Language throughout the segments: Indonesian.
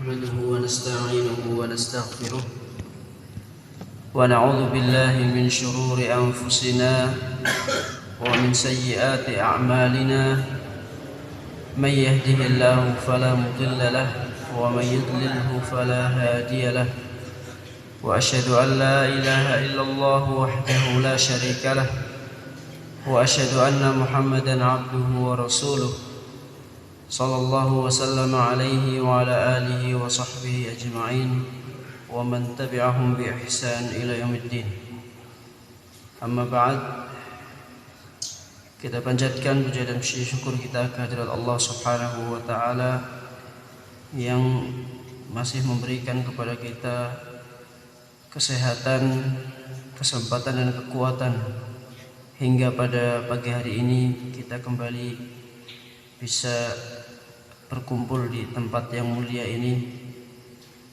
نحمده ونستعينه ونستغفره ونعوذ بالله من شرور أنفسنا ومن سيئات أعمالنا من يهده الله فلا مضل له ومن يضلله فلا هادي له وأشهد أن لا إله إلا الله وحده لا شريك له وأشهد أن محمدا عبده ورسوله صلى الله وسلم عليه وعلى آله وصحبه أجمعين ومن تبعهم بإحسان إلى يوم الدين. Amma ba'd, kita panjatkan puja dan syukur kita kehadirat Allah Subhanahu wa taala yang masih memberikan kepada kita kesehatan, kesempatan dan kekuatan hingga pada pagi hari ini kita kembali bisa berkumpul di tempat yang mulia ini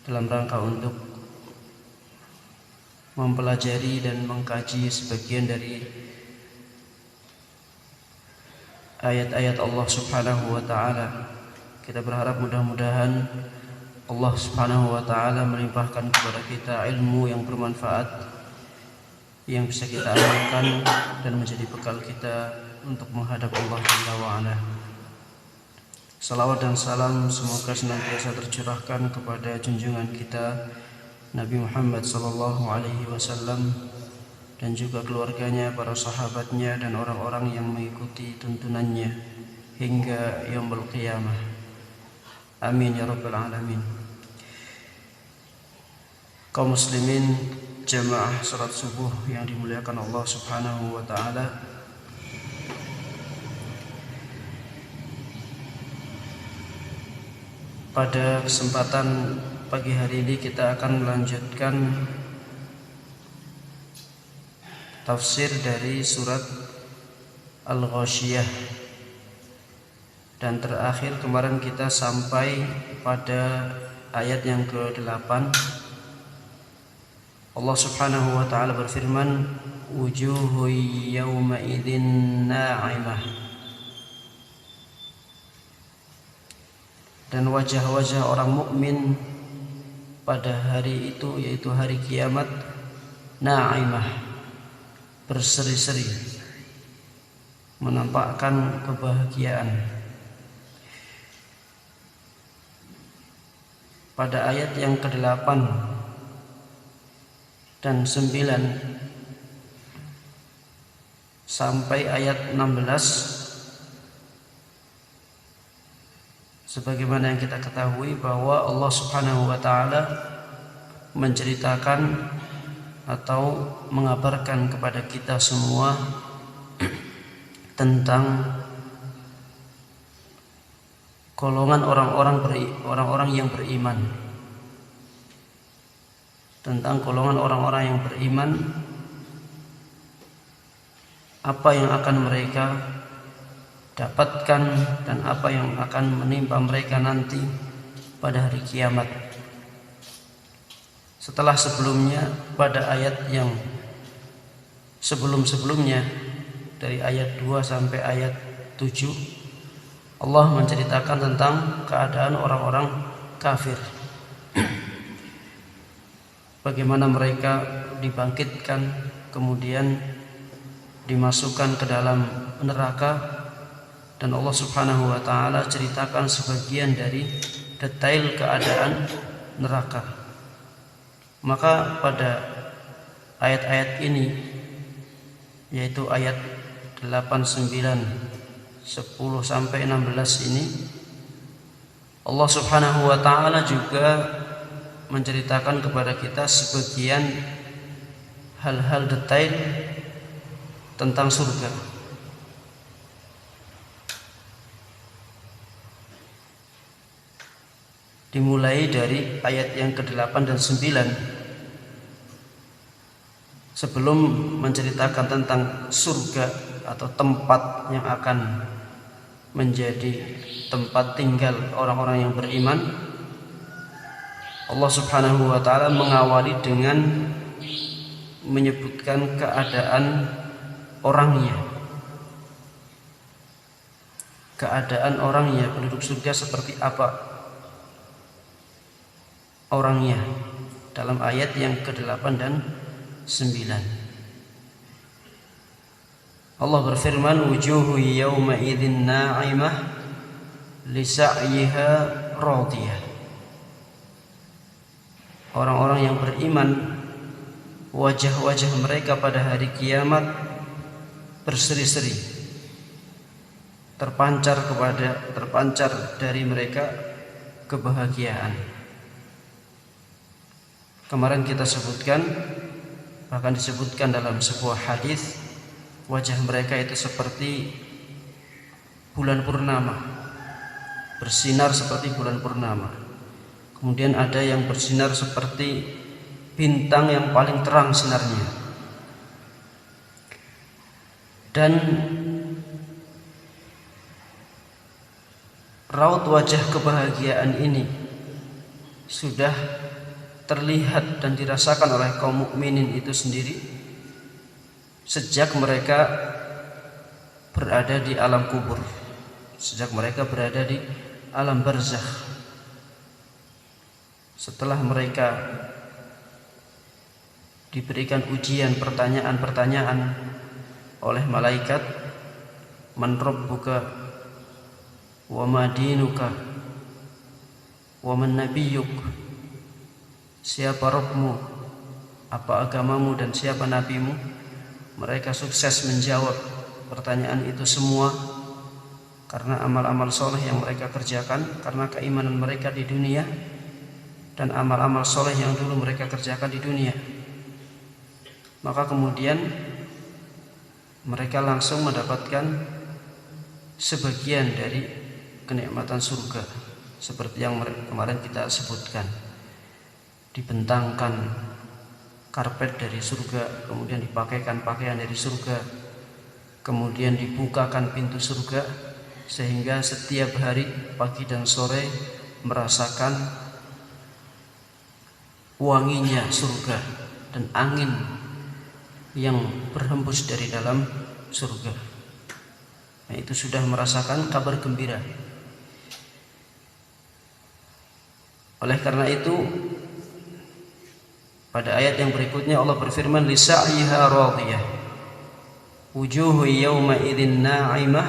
dalam rangka untuk mempelajari dan mengkaji sebagian dari ayat-ayat Allah Subhanahu wa taala. Kita berharap mudah-mudahan Allah Subhanahu wa taala melimpahkan kepada kita ilmu yang bermanfaat yang bisa kita amalkan dan menjadi bekal kita untuk menghadap Allah Jalla wa Ala. Salawat dan salam semoga senantiasa tercurahkan kepada junjungan kita Nabi Muhammad sallallahu alaihi wasallam dan juga keluarganya, para sahabatnya dan orang-orang yang mengikuti tuntunannya hingga yaumul qiyamah. Amin ya rabbal alamin. Kaum muslimin jamaah salat subuh yang dimuliakan Allah Subhanahu wa taala, pada kesempatan pagi hari ini kita akan melanjutkan tafsir dari surat Al-Ghasyiyah, dan terakhir kemarin kita sampai pada ayat yang ke-8. Allah Subhanahu wa taala berfirman, wujuhu yawma idzin na'imah, dan wajah-wajah orang mukmin pada hari itu, yaitu hari kiamat, na'imah, berseri-seri, menampakkan kebahagiaan. Pada ayat yang ke-8 dan 9 sampai ayat 16, sebagaimana yang kita ketahui bahwa Allah Subhanahu wa taala menceritakan atau mengabarkan kepada kita semua tentang golongan orang-orang yang beriman, tentang golongan orang-orang yang beriman, apa yang akan mereka dapatkan dan apa yang akan menimpa mereka nanti pada hari kiamat. Setelah sebelumnya, pada ayat yang sebelum-sebelumnya, dari ayat 2 sampai ayat 7, Allah menceritakan tentang keadaan orang-orang kafir, bagaimana mereka dibangkitkan kemudian dimasukkan ke dalam neraka. Dan Allah Subhanahu wa taala ceritakan sebagian dari detail keadaan neraka. Maka pada ayat-ayat ini, yaitu ayat 8, 9, 10 sampai 16 ini, Allah Subhanahu wa taala juga menceritakan kepada kita sebagian hal-hal detail tentang surga. Dimulai dari ayat yang ke-8 dan 9, sebelum menceritakan tentang surga atau tempat yang akan menjadi tempat tinggal orang-orang yang beriman. Allah Subhanahu wa taala mengawali dengan menyebutkan keadaan orangnya, keadaan orangnya penduduk surga seperti apa. orangnya dalam ayat yang ke-8 dan 9. Allah berfirman, wujuhu yawma idzin na'imah li sa'yiha radiyah. Orang-orang yang beriman, wajah-wajah mereka pada hari kiamat berseri-seri, terpancar dari mereka kebahagiaan. Kemarin kita sebutkan, bahkan disebutkan dalam sebuah hadis, wajah mereka itu seperti bulan purnama, bersinar seperti bulan purnama. Kemudian ada yang bersinar seperti bintang yang paling terang sinarnya. Dan raut wajah kebahagiaan ini sudah terlihat dan dirasakan oleh kaum mukminin itu sendiri sejak mereka berada di alam kubur, sejak mereka berada di alam barzakh. Setelah mereka diberikan ujian, pertanyaan-pertanyaan oleh malaikat, man rabbuka wa ma dinuka wa man nabiyyuk, siapa Rabbmu, apa agamamu, dan siapa nabimu. Mereka sukses menjawab pertanyaan itu semua karena amal-amal soleh yang mereka kerjakan, karena keimanan mereka di dunia dan amal-amal soleh yang dulu mereka kerjakan di dunia. Maka kemudian mereka langsung mendapatkan sebagian dari kenikmatan surga, seperti yang kemarin kita sebutkan. Dibentangkan karpet dari surga, kemudian dipakaikan pakaian dari surga, kemudian dibukakan pintu surga, sehingga setiap hari pagi dan sore merasakan wanginya surga dan angin yang berhembus dari dalam surga. Nah, itu sudah merasakan kabar gembira. Oleh karena itu, pada ayat yang berikutnya Allah berfirman, li sa'yiha radiyah, wujuhu yawma idzin na'imah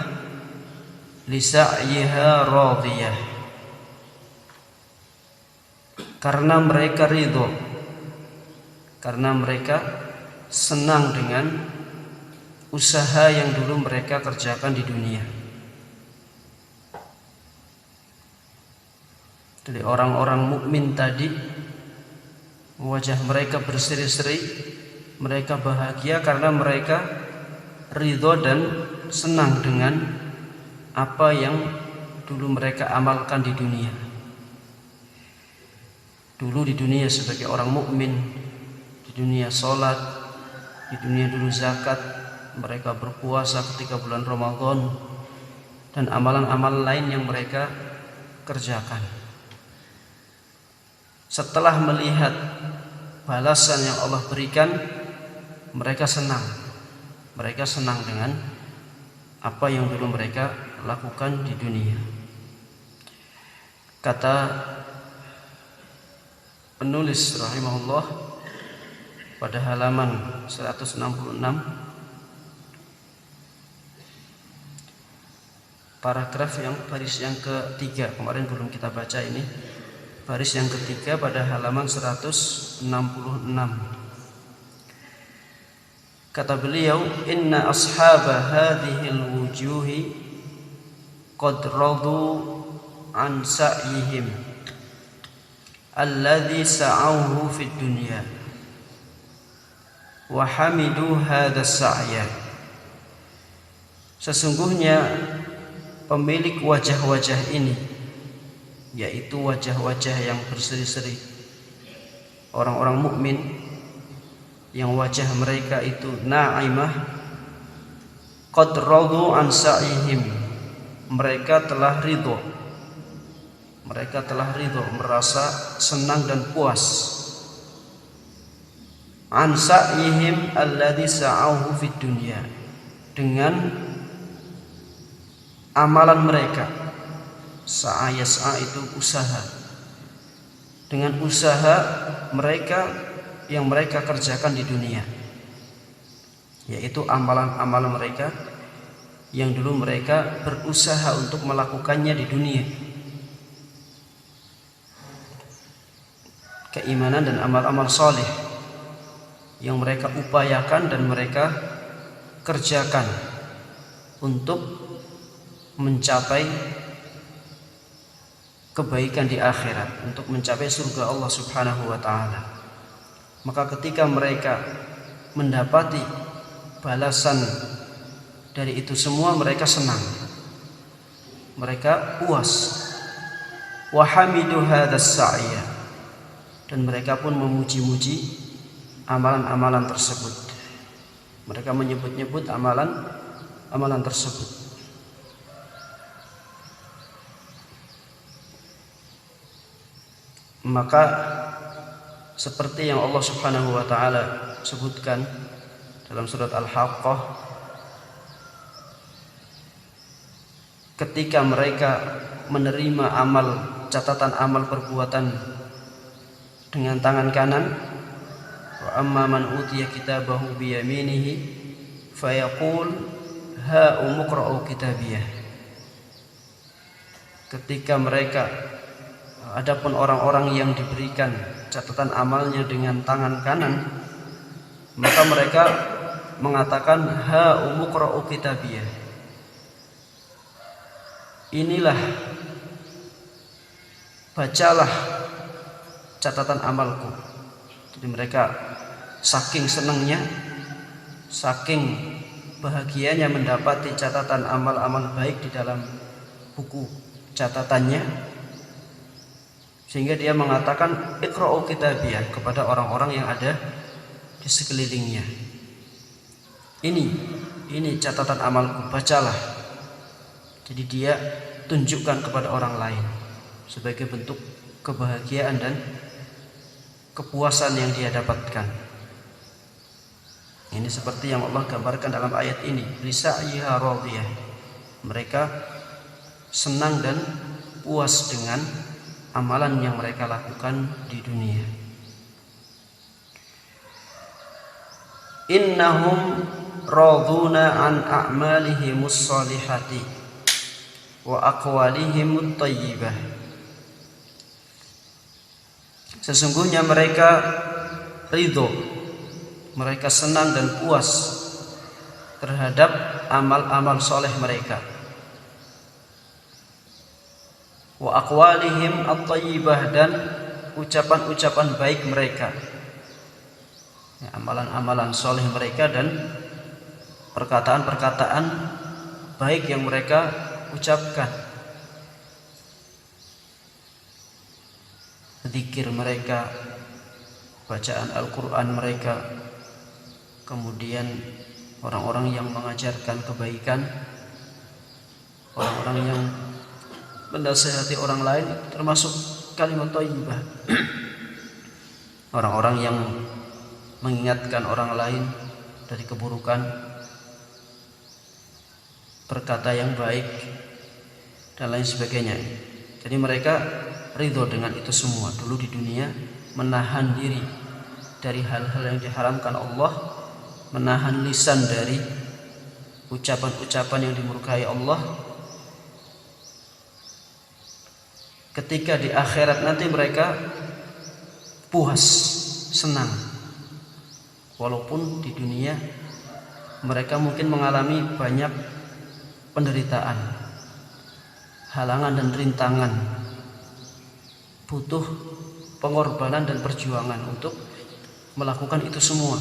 li sa'yiha radiyah. Karena mereka ridho, karena mereka senang dengan usaha yang dulu mereka kerjakan di dunia. Jadi orang-orang mukmin tadi, wajah mereka berseri-seri, mereka bahagia karena mereka ridho dan senang dengan apa yang dulu mereka amalkan di dunia. Dulu di dunia sebagai orang mukmin, di dunia sholat, di dunia dulu zakat, mereka berpuasa ketika bulan Ramadan, dan amalan-amalan lain yang mereka kerjakan. Setelah melihat balasan yang Allah berikan, mereka senang. Mereka senang dengan apa yang dulu mereka lakukan di dunia. Kata penulis rahimahullah pada halaman 166, paragraf yang baris yang ketiga, kemarin belum kita baca ini, baris yang ketiga pada halaman 166. Kata beliau, inna ashaba hadhil wujuhi qad radu an sa'yihim alladhi sa'awhu fid dunya wa hamidu hadha sa'ya. Sesungguhnya pemilik wajah-wajah ini, yaitu wajah-wajah yang berseri-seri, orang-orang mukmin yang wajah mereka itu na'imah, qad radu an sa'ihim, mereka telah ridho, merasa senang dan puas, an sa'ihim alladhi sa'auhu fid dunya, dengan amalan mereka. Sa'a yas'a itu usaha, dengan usaha mereka yang mereka kerjakan di dunia, yaitu amalan-amalan mereka yang dulu mereka berusaha untuk melakukannya di dunia. Keimanan dan amal-amal soleh yang mereka upayakan dan mereka kerjakan untuk mencapai kebaikan di akhirat, untuk mencapai surga Allah Subhanahu wa ta'ala. Maka ketika mereka mendapati balasan dari itu semua, mereka senang, mereka puas. Wa hamidu hadzal sa'ya, dan mereka pun memuji-muji amalan-amalan tersebut. Mereka menyebut-nyebut amalan tersebut. Maka seperti yang Allah Subhanahu wa ta'ala sebutkan dalam surat Al-Haqqah, ketika mereka menerima catatan amal perbuatan dengan tangan kanan, wa amma man utiya kitabahu bi yaminihi fayaqul ha umqra'u kitabiyah. Ketika mereka, adapun orang-orang yang diberikan catatan amalnya dengan tangan kanan, maka mereka mengatakan ha umqra'u kitabiyah, inilah, bacalah catatan amalku. Jadi mereka saking senangnya, saking bahagianya mendapati catatan amal-amal baik di dalam buku catatannya, sehingga dia mengatakan iqra'u kitabiyah kepada orang-orang yang ada di sekelilingnya. Ini catatan amalku, bacalah. Jadi dia tunjukkan kepada orang lain sebagai bentuk kebahagiaan dan kepuasan yang dia dapatkan. Ini seperti yang Allah gambarkan dalam ayat ini, lisa'yiha radiyah. Mereka senang dan puas dengan amalan yang mereka lakukan di dunia. Innahum raduna an a'malihimus salihati wa aqwalihimut thayyibah. Sesungguhnya mereka ridho, mereka senang dan puas terhadap amal-amal soleh mereka. Wa aqwalihim at-thayyibah, dan ucapan-ucapan baik mereka, amalan-amalan soleh mereka dan perkataan-perkataan baik yang mereka ucapkan. Zikir mereka, bacaan Al-Quran mereka, kemudian orang-orang yang mengajarkan kebaikan, orang-orang yang menasihati orang lain, termasuk kalimat thayyibah. Orang-orang yang mengingatkan orang lain dari keburukan, berkata yang baik, dan lain sebagainya. Jadi mereka ridho dengan itu semua. Dulu di dunia menahan diri dari hal-hal yang diharamkan Allah, menahan lisan dari ucapan-ucapan yang dimurkai Allah. Ketika di akhirat nanti mereka puas, senang. Walaupun di dunia mereka mungkin mengalami banyak penderitaan, halangan dan rintangan, butuh pengorbanan dan perjuangan untuk melakukan itu semua.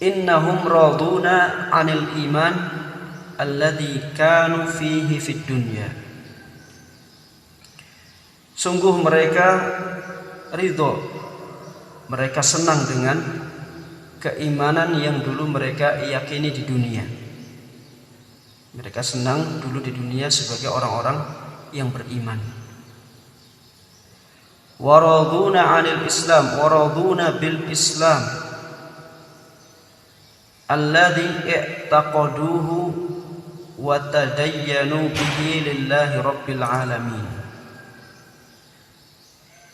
Innahum raduna 'anil iman alladzi kanu fihi fid dunya. Sungguh mereka ridho, mereka senang dengan keimanan yang dulu mereka yakini di dunia. Mereka senang dulu di dunia sebagai orang-orang yang beriman. Waraduna 'anil Islam, waraduna bil Islam alladzi i'taqaduhu wa tadayyanu bihi lillahi rabbil alamin.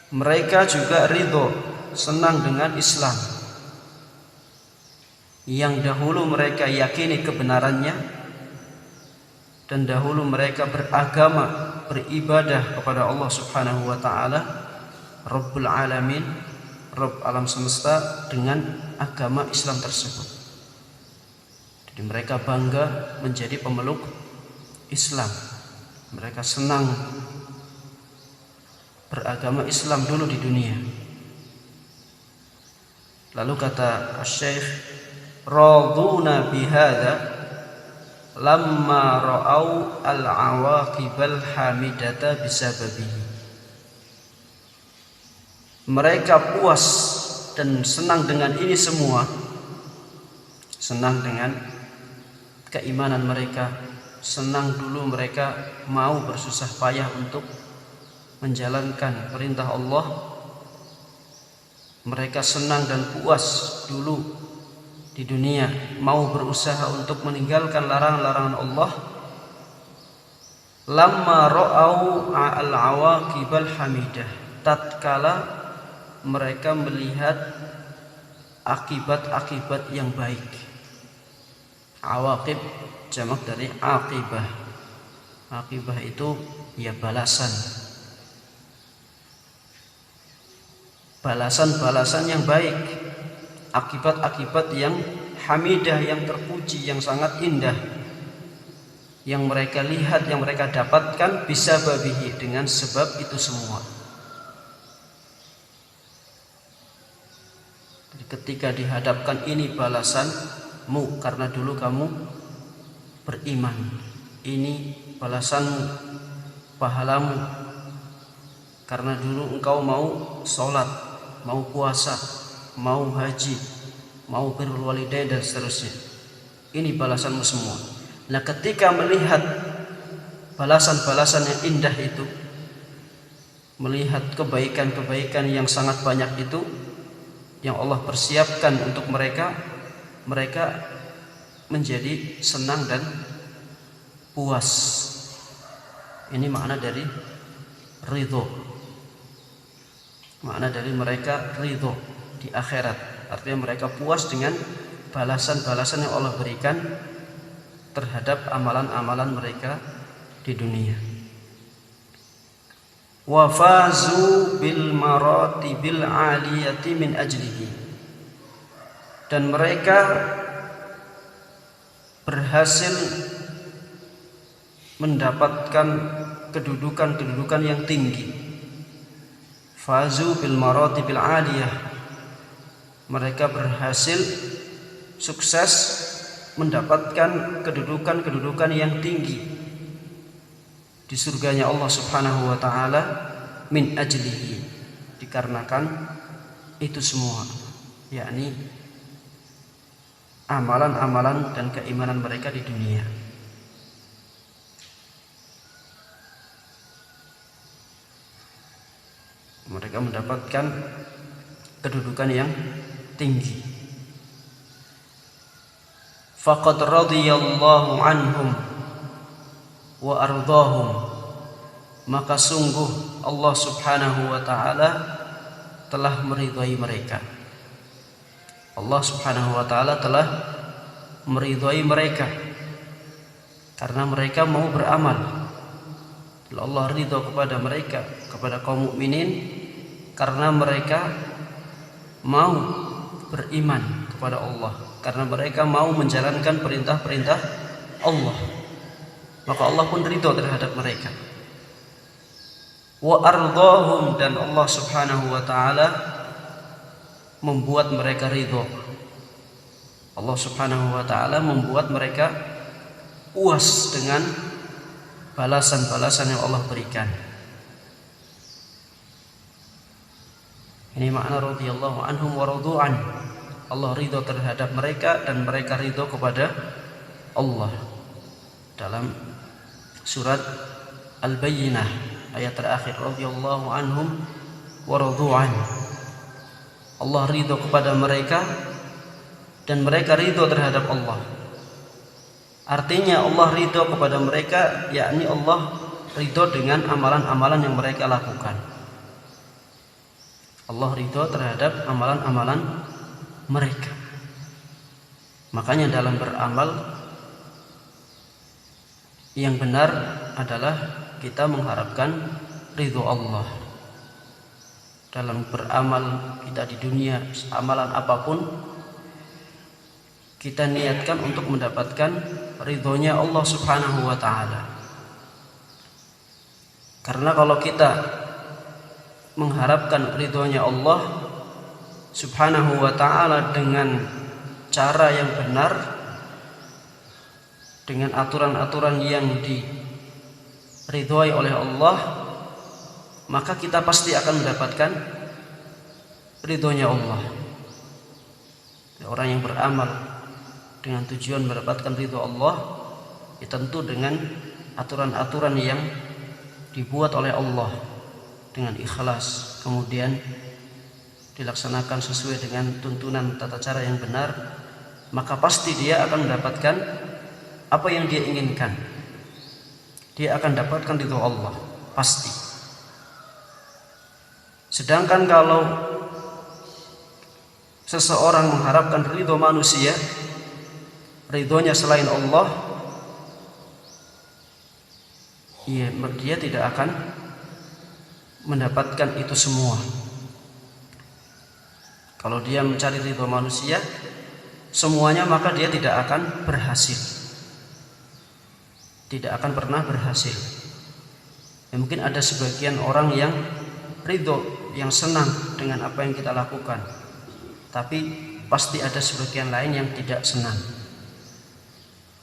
Mereka juga ridho, senang dengan Islam yang dahulu mereka yakini kebenarannya, dan dahulu mereka beragama, beribadah kepada Allah Subhanahu wa taala, Rabbul Alamin, Rabb alam semesta, dengan agama Islam tersebut. Jadi mereka bangga menjadi pemeluk Islam. Mereka senang beragama Islam dulu di dunia. Lalu kata Syekh, raduna bihadza lamma ra'au al-awaqibal hamidata bisababihi. Mereka puas dan senang dengan ini semua, senang dengan keimanan mereka, senang dulu mereka mau bersusah payah untuk menjalankan perintah Allah. Mereka senang dan puas dulu di dunia, mau berusaha untuk meninggalkan larangan-larangan Allah. Lamma ra'au al-awaqibal hamidah, tatkala mereka melihat akibat-akibat yang baik. Awaqib jamak dari aqibah. Aqibah itu ya balasan. Balasan-balasan yang baik, akibat-akibat yang hamidah, yang terpuji, yang sangat indah, yang mereka lihat, yang mereka dapatkan bisa babihi, dengan sebab itu semua. Jadi ketika dihadapkan ini balasanmu karena dulu kamu beriman, ini balasanmu, pahalamu karena dulu engkau mau sholat, mau puasa, mau haji, mau birrul walidain dan seterusnya. Ini balasanmu semua. Nah, ketika melihat balasan-balasan yang indah itu, melihat kebaikan-kebaikan yang sangat banyak itu yang Allah persiapkan untuk mereka, mereka menjadi senang dan puas. Ini makna dari ridho. Makna dari mereka ridho di akhirat, artinya mereka puas dengan balasan-balasan yang Allah berikan terhadap amalan-amalan mereka di dunia. Wa fazu bil maratibil aliyati min ajlihi, dan mereka berhasil mendapatkan kedudukan-kedudukan yang tinggi. Fazu bil maratibil aliyah, mereka berhasil sukses mendapatkan kedudukan-kedudukan yang tinggi di surganya Allah Subhanahu wa taala, min ajlihi, dikarenakan itu semua, yakni amalan-amalan dan keimanan mereka di dunia. Mereka mendapatkan kedudukan yang tinggi. Faqad radiyallahu anhum wa ardahum, maka sungguh Allah Subhanahu wa taala telah meridhai mereka. Allah Subhanahu wa taala telah meridhai mereka karena mereka mau beramal. Allah ridha kepada mereka, kepada kaum mukminin, karena mereka mau beriman kepada Allah, karena mereka mau menjalankan perintah-perintah Allah, maka Allah pun ridha terhadap mereka. Wa ardahum, dan Allah Subhanahu wa taala membuat mereka ridha. Allah Subhanahu wa taala membuat mereka puas dengan balasan-balasan yang Allah berikan. Ini makna radhiyallahu anhum wa radu'an. Allah ridho terhadap mereka dan mereka ridho kepada Allah. Dalam surat Al-Bayyinah ayat terakhir, radhiyallahu anhum wa radu'an. Allah ridho kepada mereka dan mereka ridho terhadap Allah. Artinya Allah ridho kepada mereka, yakni Allah ridho dengan amalan-amalan yang mereka lakukan. Allah ridho terhadap amalan-amalan mereka. Makanya dalam beramal yang benar adalah kita mengharapkan ridho Allah. Dalam beramal kita di dunia, amalan apapun, kita niatkan untuk mendapatkan ridhonya Allah Subhanahu wa ta'ala. Karena kalau kita mengharapkan ridhonya Allah Subhanahu wa ta'ala dengan cara yang benar, dengan aturan-aturan yang diridhoi oleh Allah, maka kita pasti akan mendapatkan ridhonya Allah. Orang yang beramal dengan tujuan mendapatkan ridho Allah, ya tentu dengan aturan-aturan yang dibuat oleh Allah dengan ikhlas, kemudian dilaksanakan sesuai dengan tuntunan tata cara yang benar, maka pasti dia akan mendapatkan apa yang dia inginkan. Dia akan dapatkan ridho Allah, pasti. Sedangkan kalau seseorang mengharapkan ridho manusia, ridhonya selain Allah, dia tidak akan mendapatkan itu semua. Kalau dia mencari ridho manusia semuanya, maka dia tidak akan berhasil, tidak akan pernah berhasil. Mungkin ada sebagian orang yang ridho, yang senang dengan apa yang kita lakukan, tapi pasti ada sebagian lain yang tidak senang,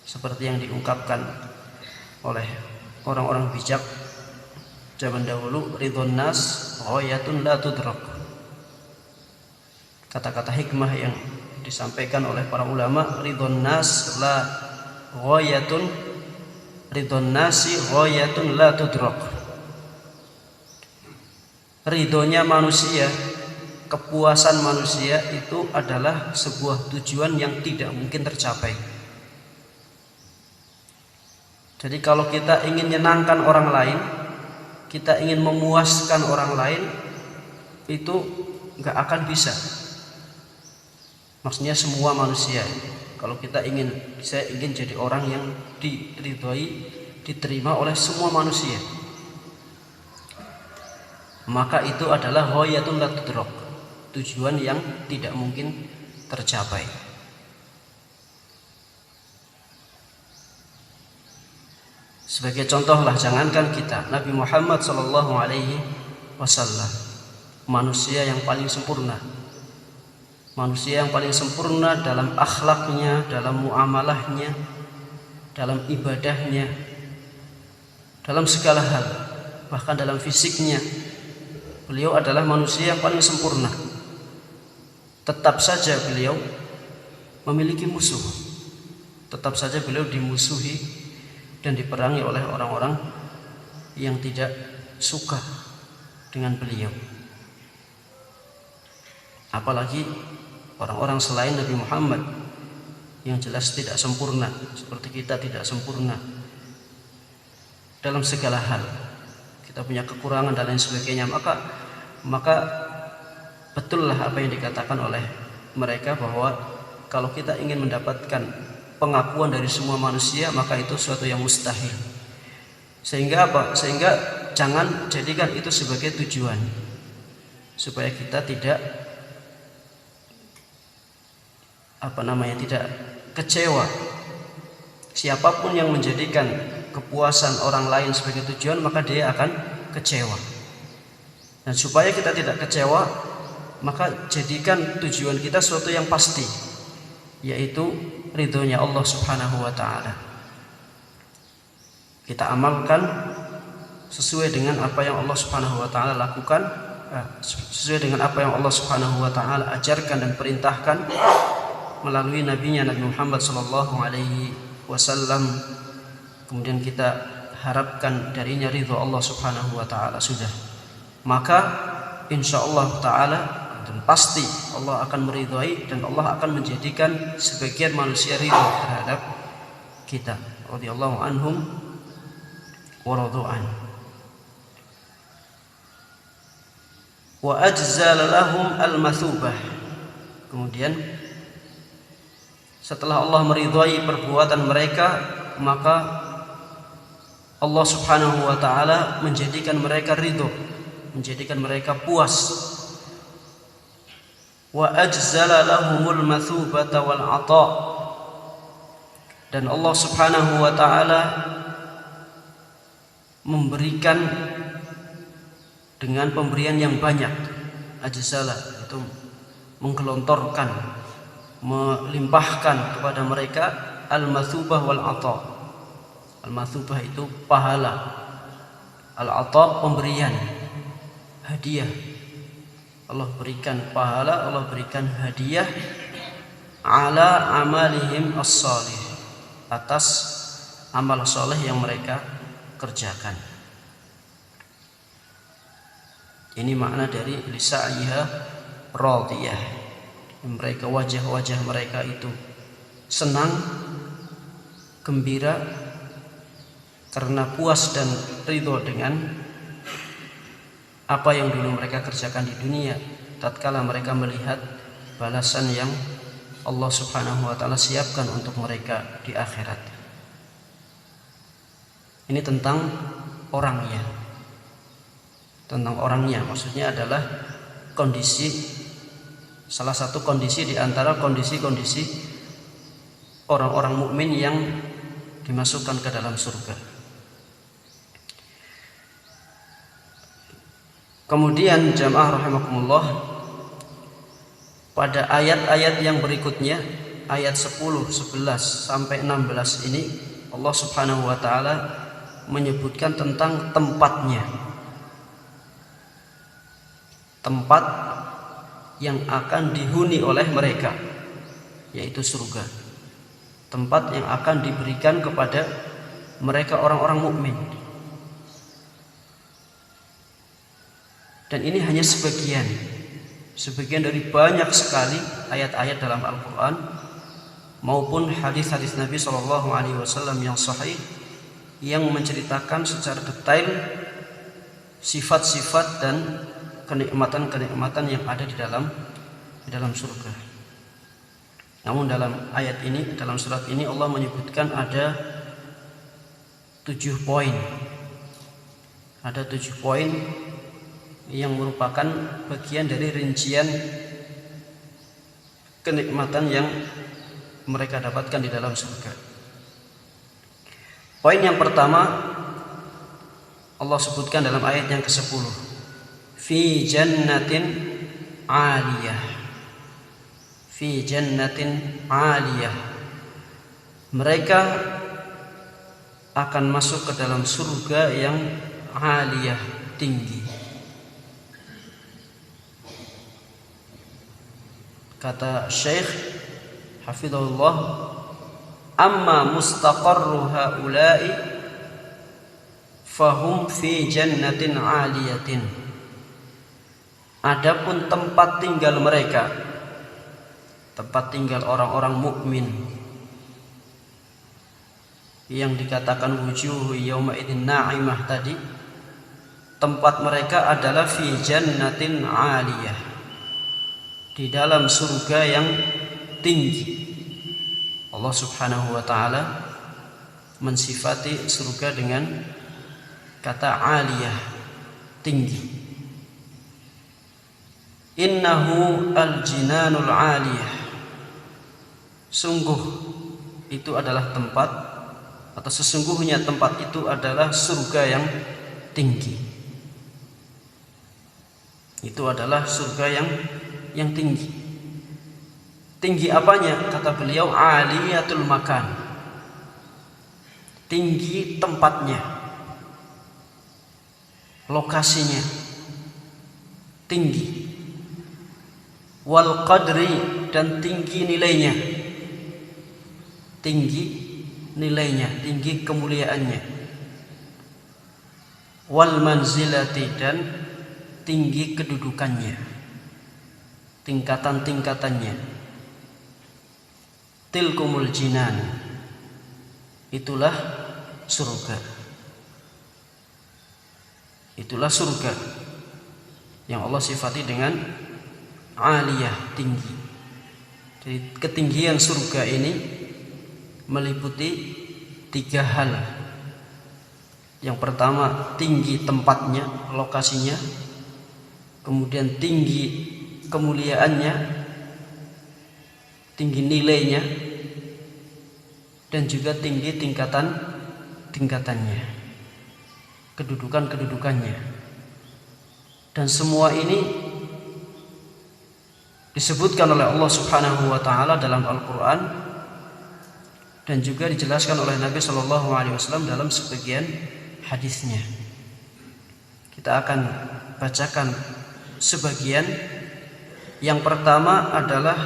seperti yang diungkapkan oleh orang-orang bijak zaman dahulu, ridhon nas ghayatun la tudrak. Kata-kata hikmah yang disampaikan oleh para ulama, ridhon nas la ghayatun, ridhon nasi ghayatun la tudrak. Ridhonya manusia, kepuasan manusia itu adalah sebuah tujuan yang tidak mungkin tercapai. Jadi kalau kita ingin menyenangkan orang lain, kita ingin memuaskan orang lain, itu nggak akan bisa. Maksudnya semua manusia. Kalau saya ingin jadi orang yang diridhoi, diterima oleh semua manusia, maka itu adalah ghayatun la tudrak, tujuan yang tidak mungkin tercapai. Sebagai contohlah, jangankan kita, Nabi Muhammad SAW, manusia yang paling sempurna, manusia yang paling sempurna dalam akhlaknya, dalam muamalahnya, dalam ibadahnya, dalam segala hal, bahkan dalam fisiknya, beliau adalah manusia yang paling sempurna. Tetap saja beliau memiliki musuh, tetap saja beliau dimusuhi dan diperangi oleh orang-orang yang tidak suka dengan beliau. Apalagi orang-orang selain Nabi Muhammad yang jelas tidak sempurna, seperti kita tidak sempurna dalam segala hal. Kita punya kekurangan dan lain sebagainya. Maka betullah apa yang dikatakan oleh mereka, bahwa kalau kita ingin mendapatkan pengakuan dari semua manusia, maka itu suatu yang mustahil. Sehingga apa? Sehingga jangan jadikan itu sebagai tujuan, supaya kita tidak tidak kecewa. Siapapun yang menjadikan kepuasan orang lain sebagai tujuan, maka dia akan kecewa. Dan supaya kita tidak kecewa, maka jadikan tujuan kita suatu yang pasti, yaitu ridhonya Allah Subhanahu wa ta'ala. Kita amalkan sesuai dengan apa yang Allah Subhanahu wa ta'ala lakukan, sesuai dengan apa yang Allah Subhanahu wa ta'ala ajarkan dan perintahkan melalui nabinya Nabi Muhammad sallallahu alaihi wasallam. Kemudian kita harapkan darinya ridho Allah Subhanahu wa ta'ala, sudah, maka insyaallah ta'ala dan pasti Allah akan meridhai, dan Allah akan menjadikan sebagian manusia ridho terhadap kita. Radhiyallahu anhum wa radu an. wa ajzala lahum al-mathubah. Kemudian setelah Allah meridhai perbuatan mereka, maka Allah Subhanahu wa taala menjadikan mereka ridho, menjadikan mereka puas. Wa ajzala lahumul mathubata wal 'ata. Dan Allah Subhanahu wa taala memberikan dengan pemberian yang banyak. Ajzala itu menggelontorkan, melimpahkan kepada mereka al-mathubah wal 'ata. Al-mathubah itu pahala, al-'ata pemberian, hadiah. Allah berikan pahala, Allah berikan hadiah ala amalihim as-salih, atas amal soleh yang mereka kerjakan. Ini makna dari lisa'yiha radiyah. Mereka, wajah-wajah mereka itu senang, gembira karena puas dan ridho dengan apa yang dulu mereka kerjakan di dunia, tatkala mereka melihat balasan yang Allah Subhanahu wa taala siapkan untuk mereka di akhirat. Ini tentang orangnya. Tentang orangnya maksudnya adalah kondisi, salah satu kondisi di antara kondisi-kondisi orang-orang mukmin yang dimasukkan ke dalam surga. Kemudian jamaah rahimakumullah, pada ayat-ayat yang berikutnya, ayat 10, 11 sampai 16 ini Allah Subhanahu wa taala menyebutkan tentang tempatnya. Tempat yang akan dihuni oleh mereka, yaitu surga. Tempat yang akan diberikan kepada mereka orang-orang mukmin. Dan ini hanya sebagian dari banyak sekali ayat-ayat dalam Al-Quran maupun hadis-hadis Nabi SAW yang sahih yang menceritakan secara detail sifat-sifat dan kenikmatan-kenikmatan yang ada di dalam surga. Namun dalam ayat ini, dalam surat ini Allah menyebutkan ada 7 poin. Ada 7 poin yang merupakan bagian dari rincian kenikmatan yang mereka dapatkan di dalam surga. Poin yang pertama Allah sebutkan dalam ayat yang ke-10. Fi jannatin 'aliyah. Fi jannatin 'aliyah. Mereka akan masuk ke dalam surga yang 'aliyah, tinggi. Kata Syekh hafizahullah, amma mustaqarru haula'i fahum fi jannatin 'aliyatin. Adapun tempat tinggal mereka, tempat tinggal orang-orang mukmin yang dikatakan wujuhu yauma idzin na'imah tadi, tempat mereka adalah fi jannatin 'aliyah, di dalam surga yang tinggi. Allah Subhanahu wa taala mensifati surga dengan kata 'aliyah, tinggi. Innahu al-jinanul 'aliyah. Sungguh itu adalah tempat, atau sesungguhnya tempat itu adalah surga yang tinggi. Itu adalah surga yang tinggi. Tinggi apanya? Kata beliau, 'aliyatul makan. Tinggi tempatnya, lokasinya tinggi. Wal qadri, dan tinggi nilainya. Tinggi nilainya, tinggi kemuliaannya. Wal manzilati, dan tinggi kedudukannya, tingkatan-tingkatannya. Tilkumul jinan, itulah surga. Itulah surga. yang Allah sifati dengan aliyah, tinggi. Jadi ketinggian surga ini meliputi 3 hal. Yang pertama, tinggi tempatnya, lokasinya, kemudian tinggi kemuliaannya, tinggi nilainya, dan juga tinggi tingkatannya, kedudukannya. Dan semua ini disebutkan oleh Allah Subhanahu wa taala dalam Al-Qur'an dan juga dijelaskan oleh Nabi sallallahu alaihi wasallam dalam sebagian hadisnya. Kita akan bacakan sebagian. Yang pertama adalah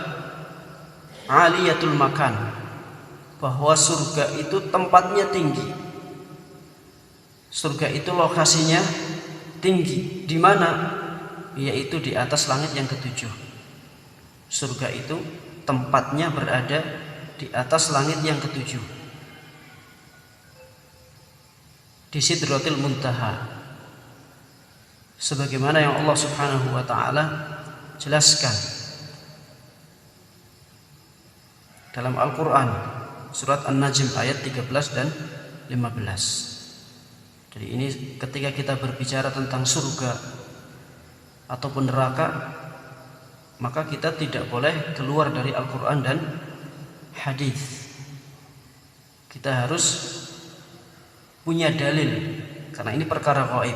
aliyatul makan, bahwa surga itu tempatnya tinggi. Surga itu lokasinya tinggi. Di mana? Yaitu di atas langit yang ke-7. Surga itu tempatnya berada di atas langit yang ke-7, di Sidratil Muntaha, sebagaimana yang Allah Subhanahu wa taala jelaskan dalam Al-Qur'an surat An-Najm ayat 13 dan 15. Jadi ini ketika kita berbicara tentang surga ataupun neraka, maka kita tidak boleh keluar dari Al-Qur'an dan hadis. Kita harus punya dalil, karena ini perkara gaib.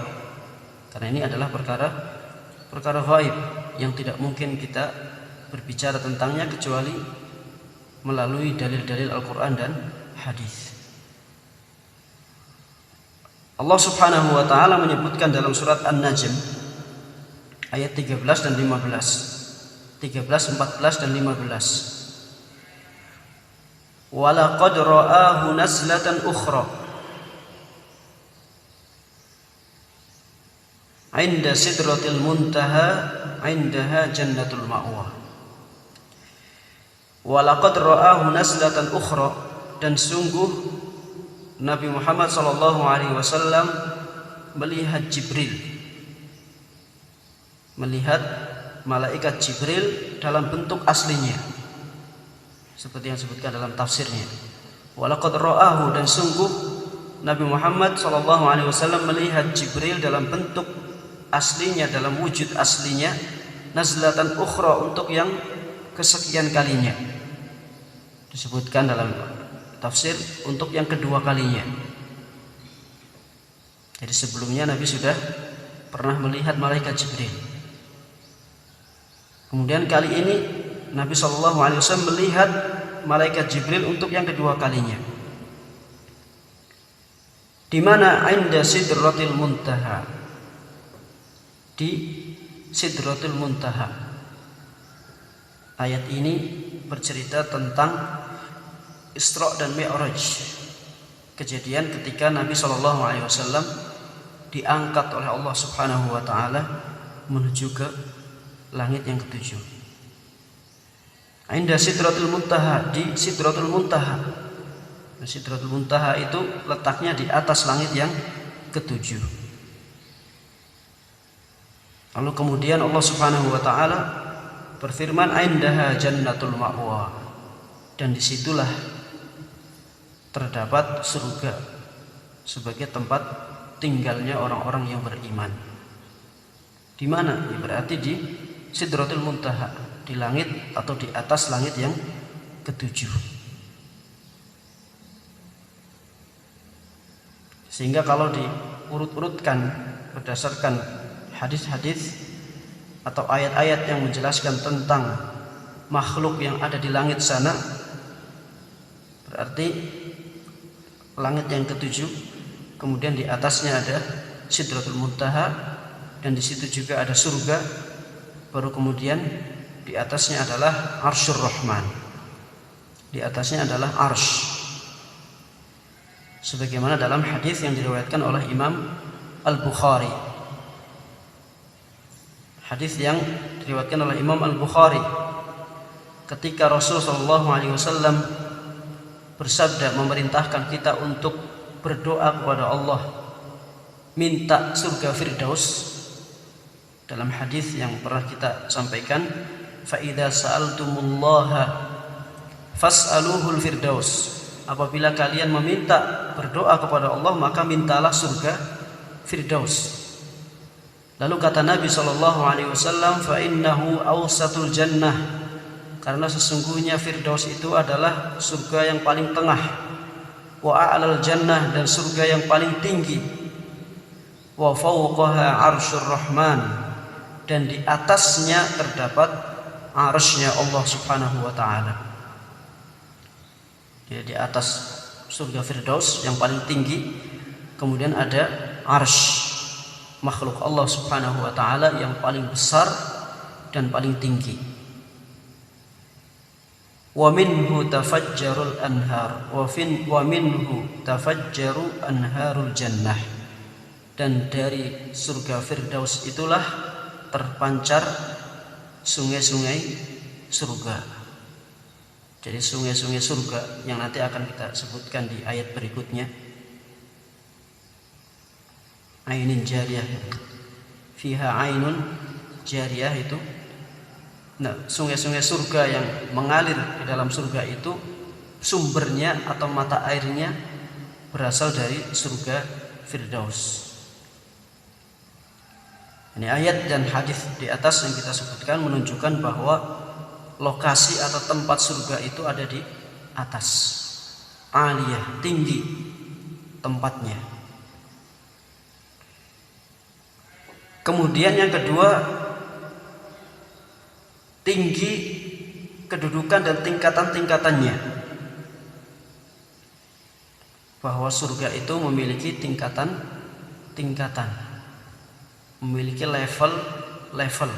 Karena ini adalah perkara gaib yang tidak mungkin kita berbicara tentangnya kecuali melalui dalil-dalil Al-Qur'an dan hadis. Allah Subhanahu wa taala menyebutkan dalam surat An-Najm ayat 13 dan 15. 13, 14 dan 15. Walaqad ra'ahu nazlatan ukhra 'inda sidratil muntaha 'indaha jannatul ma'wa. Walaqad ra'ahu nazlatan ukhra, dan sungguh Nabi Muhammad sallallahu alaihi wasallam melihat Jibril, melihat malaikat Jibril dalam bentuk aslinya, seperti yang disebutkan dalam tafsirnya. Walaqad ra'ahu, dan sungguh Nabi Muhammad sallallahu alaihi wasallam melihat Jibril dalam bentuk aslinya, dalam wujud aslinya, nazlatan ukhra, untuk yang kesekian kalinya. Disebutkan dalam tafsir untuk yang kedua kalinya. Jadi sebelumnya Nabi sudah pernah melihat malaikat Jibril. Kemudian kali ini Nabi SAW melihat malaikat Jibril untuk yang kedua kalinya. Di mana? Inda Sidratil Muntaha, di Sidratul Muntaha. Ayat ini bercerita tentang Isra dan Mi'raj, kejadian ketika Nabi SAW diangkat oleh Allah Subhanahu wa taala menuju ke langit yang ke-7. Inda Sidratul Muntaha, di Sidratul Muntaha. Nah, Sidratul Muntaha itu letaknya di atas langit yang ke-7. Lalu kemudian Allah Subhanahu wa taala berfirman, "Indaha jannatul ma'wa." Dan disitulah terdapat surga sebagai tempat tinggalnya orang-orang yang beriman. Di mana? Ya, berarti di Sidratul Muntaha, di langit atau di atas langit yang ke-7. Sehingga kalau diurut-urutkan berdasarkan hadis-hadis atau ayat-ayat yang menjelaskan tentang makhluk yang ada di langit sana, berarti langit yang ke-7, kemudian di atasnya ada Sidratul Muntaha, dan di situ juga ada surga, baru kemudian di atasnya adalah Arsyur Rahman, di atasnya adalah Arsy, sebagaimana dalam hadis yang diriwayatkan oleh Imam Al-Bukhari. Hadis yang diriwayatkan oleh Imam Al-Bukhari ketika Rasulullah SAW bersabda, memerintahkan kita untuk berdoa kepada Allah minta surga Firdaus, dalam hadis yang pernah kita sampaikan, fa idza sa'altumullaha fas'aluhul firdaus. Apabila kalian meminta berdoa kepada Allah, maka mintalah surga Firdaus. Lalu kata Nabi SAW, fa innahu awsatul jannah, karena sesungguhnya Firdaus itu adalah surga yang paling tengah, wa a'lal jannah, dan surga yang paling tinggi, wa fawqaha arsyur rahman, dan di atasnya terdapat arsy-Nya Allah Subhanahu wa taala. Di atas surga Firdaus yang paling tinggi, kemudian ada arsy, makhluk Allah Subhanahu wa taala yang paling besar dan paling tinggi. Wa minhu tafajjarul anhar wa minhu tafajjaru anharul jannah, dan dari surga Firdaus itulah terpancar sungai-sungai surga. Jadi sungai-sungai surga yang nanti akan kita sebutkan di ayat berikutnya. Ainin jariyah, fiha ainun jariyah itu. Nah, sungai-sungai surga yang mengalir di dalam surga itu sumbernya atau mata airnya berasal dari surga Firdaus. Ini ayat dan hadis di atas yang kita sebutkan menunjukkan bahwa lokasi atau tempat surga itu ada di atas, aliyah, tinggi tempatnya. Kemudian yang kedua, tinggi kedudukan dan tingkatan-tingkatannya. Bahwa surga itu memiliki tingkatan-tingkatan, memiliki level-level.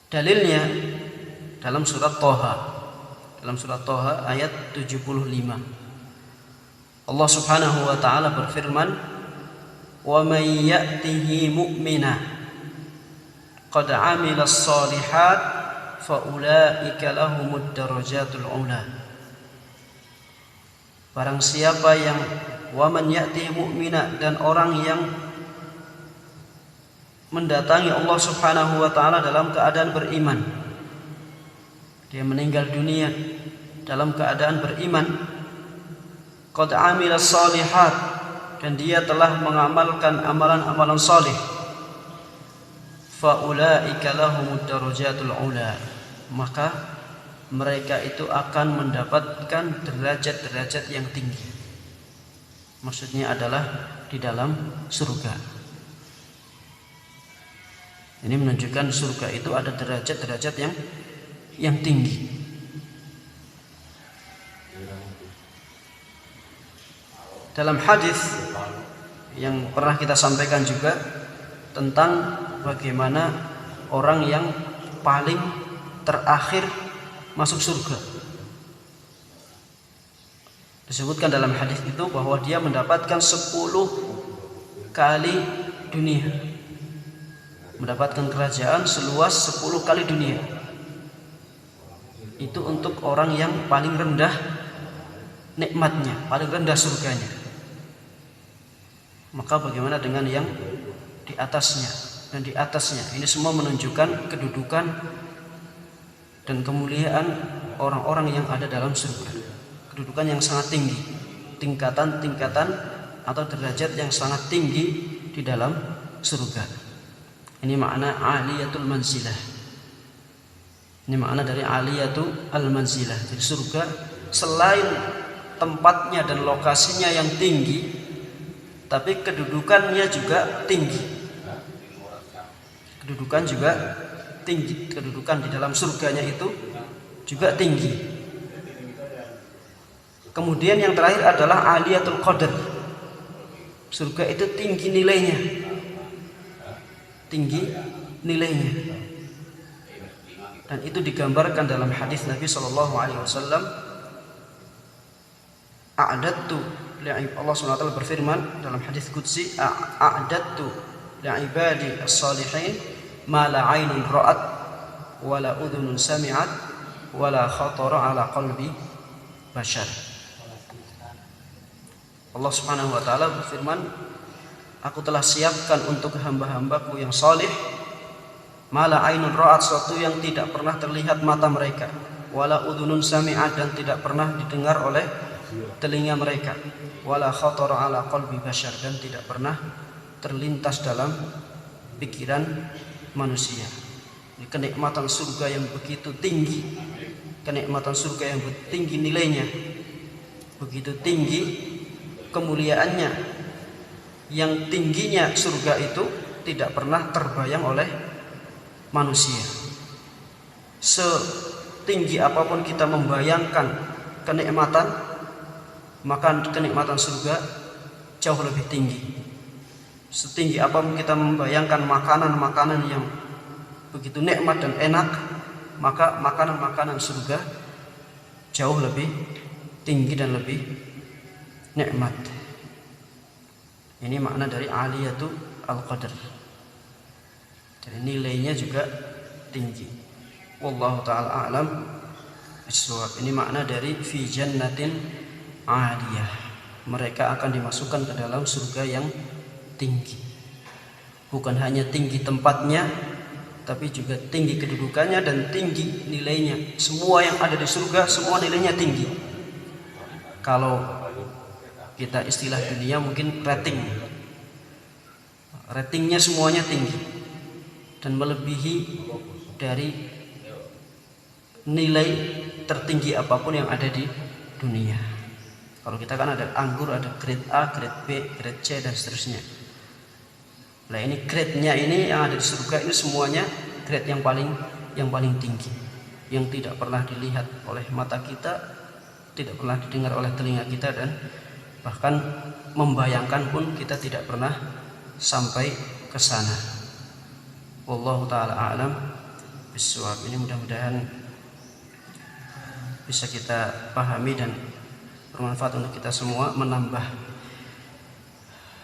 Dalilnya dalam surat Thaha. Dalam surat Thaha ayat 75. Allah Subhanahu wa taala berfirman, "Wa may ya'tihi mu'mina qad 'amilas shalihat fa ulaika lahumud darajatul 'ula." Barang siapa yang wa man ya'tihi mu'mina, dan orang yang mendatangi Allah Subhanahu wa taala dalam keadaan beriman, dia meninggal dunia dalam keadaan beriman, qad amilas shalihat, dan dia telah mengamalkan amalan-amalan saleh, fa ulaika lahumud darajatul ula, maka mereka itu akan mendapatkan derajat-derajat yang tinggi. Maksudnya adalah di dalam surga. Ini menunjukkan surga itu ada derajat-derajat yang tinggi. Dalam hadis yang pernah kita sampaikan juga tentang bagaimana orang yang paling terakhir masuk surga. Disebutkan dalam hadis itu bahwa dia mendapatkan 10 kali dunia, mendapatkan kerajaan seluas 10 kali dunia. Itu untuk orang yang paling rendah nikmatnya, paling rendah surganya. Maka bagaimana dengan yang di atasnya dan di atasnya? Ini semua menunjukkan kedudukan dan kemuliaan orang-orang yang ada dalam surga. Kedudukan yang sangat tinggi, tingkatan-tingkatan atau derajat yang sangat tinggi di dalam surga. Ini makna aliyatul manzilah. Ini makna dari aliyatul manzilah. Jadi surga selain tempatnya dan lokasinya yang tinggi, tapi kedudukannya juga tinggi. Kedudukan juga tinggi. Kedudukan di dalam surganya itu juga tinggi. Kemudian yang terakhir adalah aliyatul qadar. Surga itu tinggi nilainya. Tinggi nilainya, dan itu digambarkan dalam hadis Nabi SAW. A'dadtu Allah SWT berfirman dalam hadis qudsi, a'dadtu li'ibadi as-salihin ma la 'ainun ra'at wa la udhunun sami'at wa la khatara 'ala qalbi bashar. Allah Subhanahu wa taala berfirman, Aku telah siapkan untuk hamba-hambaku yang saleh mala ainun ra'at, suatu yang tidak pernah terlihat mata mereka, wala udhunun sami'at, dan tidak pernah didengar oleh telinga mereka, wala khatara ala qalbi bashar, dan tidak pernah terlintas dalam pikiran manusia. Kenikmatan surga yang begitu tinggi, kenikmatan surga yang tinggi nilainya, begitu tinggi kemuliaannya, yang tingginya surga itu tidak pernah terbayang oleh manusia. Setinggi apapun kita membayangkan kenikmatan, maka kenikmatan surga jauh lebih tinggi. Setinggi apapun kita membayangkan makanan-makanan yang begitu nikmat dan enak, maka makanan-makanan surga jauh lebih tinggi dan lebih nikmat. Ini makna dari aliyatu al-qadr. Jadi nilainya juga tinggi. Wallahu ta'ala a'lam bishawab. Ini makna dari fi jannatin aliyah. Mereka akan dimasukkan ke dalam surga yang tinggi. Bukan hanya tinggi tempatnya, tapi juga tinggi kedudukannya dan tinggi nilainya. Semua yang ada di surga, semua nilainya tinggi. Kalau kita istilah dunia mungkin ratingnya semuanya tinggi dan melebihi dari nilai tertinggi apapun yang ada di dunia. Kalau kita kan ada anggur, ada grade A, grade B, grade C, dan seterusnya. Nah ini grade-nya ini yang ada di surga ini semuanya grade yang paling tinggi, yang tidak pernah dilihat oleh mata kita, tidak pernah didengar oleh telinga kita, dan bahkan membayangkan pun kita tidak pernah sampai ke sana. Wallahu ta'ala a'lam bishawab. Ini mudah-mudahan bisa kita pahami dan bermanfaat untuk kita semua, menambah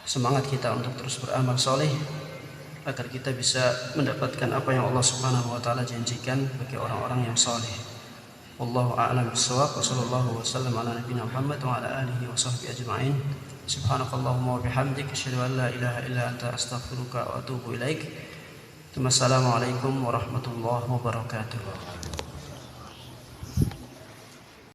semangat kita untuk terus beramal soleh agar kita bisa mendapatkan apa yang Allah Subhanahu wa taala janjikan bagi orang-orang yang soleh. Wallahu a'lam bishawab. Wa sallallahu wasallam ala nabiyina Muhammad wa ala alihi wa sahbihi ajma'in. Subhanakallahumma wa bihamdika asyhadu an la ilaha illa anta astaghfiruka wa atubu ilaik. Wassalamualaikum warahmatullahi wabarakatuh.